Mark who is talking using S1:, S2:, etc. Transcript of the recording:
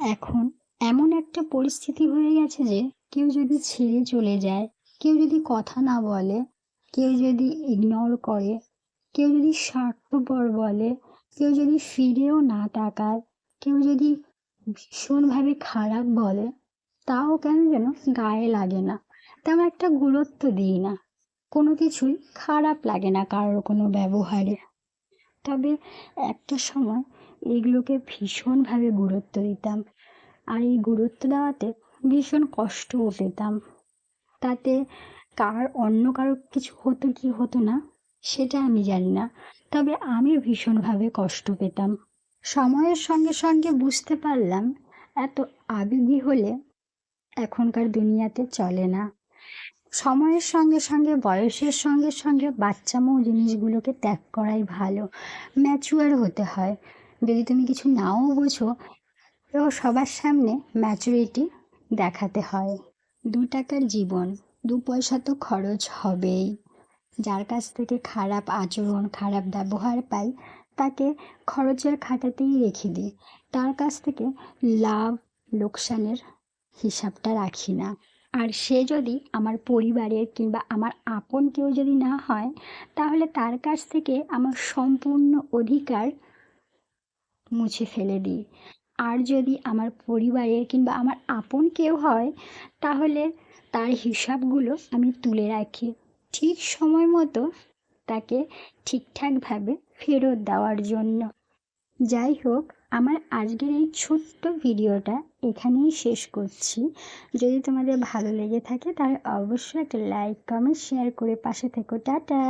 S1: এখন এমন একটা পরিস্থিতি হয়ে গেছে যে কেউ যদি ছেড়ে চলে যায়, কেউ যদি কথা না বলে, কেউ যদি ইগনোর করে, কেউ যদি স্বার্থপর বলে, কেউ যদি ফিরেও না তাকায়, কেউ যদি ভীষণভাবে খারাপ বলে, তাও কেন যেন গায়ে লাগে না। তেমন একটা গুরুত্ব দিই না। কোনো কিছুই খারাপ লাগে না কারোর কোনো ব্যবহারে। তবে একটা সময় এগুলোকে ভীষণভাবে গুরুত্ব দিতাম। আর এই গুরুত্ব দেওয়াতে ভীষণ কষ্টও পেতাম। তাতে অন্য কারো কিছু হতো কি হতো না সেটা আমি জানি না, তবে আমি ভীষণভাবে কষ্ট পেতাম। সময়ের সঙ্গে সঙ্গে বুঝতে পারলাম এত আবেগী হলে এখনকার দুনিয়াতে চলে না। সময়ের সঙ্গে সঙ্গে বয়সের সঙ্গে সঙ্গে বাচ্চামো জিনিসগুলোকে ত্যাগ করাই ভালো। ম্যাচুয়ার হতে হয়। যদি তুমি কিছু নাও বোঝো, তো সবার সামনে ম্যাচুরিটি দেখাতে হয়। 2 টাকার জীবন, 2 পয়সা তো খরচ হবেই। যার কাছ থেকে খারাপ আচরণ, খারাপ ব্যবহার পাই, তাকে খরচের খাতাতেই রেখে দিই। তার কাছ থেকে লাভ লোকসানের হিসাবটা রাখি না। আর সে যদি আমার পরিবারের কিংবা আমার আপন কেউ যদি না হয়, তাহলে তার কাছ থেকে আমার সম্পূর্ণ অধিকার মুছে ফেলে দিই। আর যদি আমার পরিবারের কিংবা আমার আপন কেউ হয়, তাহলে তার হিসাবগুলো আমি তুলে রাখি, ঠিক সময় মতো তাকে ঠিকঠাকভাবে ফেরত দেওয়ার জন্য। যাই হোক, আমার আজকের এই ছোট্ট ভিডিওটা এখানেই শেষ করছি। যদি তোমাদের ভালো লেগে থাকে তাহলে অবশ্যই একটা লাইক, কমেন্ট, শেয়ার করে পাশে থেকো। টাটা।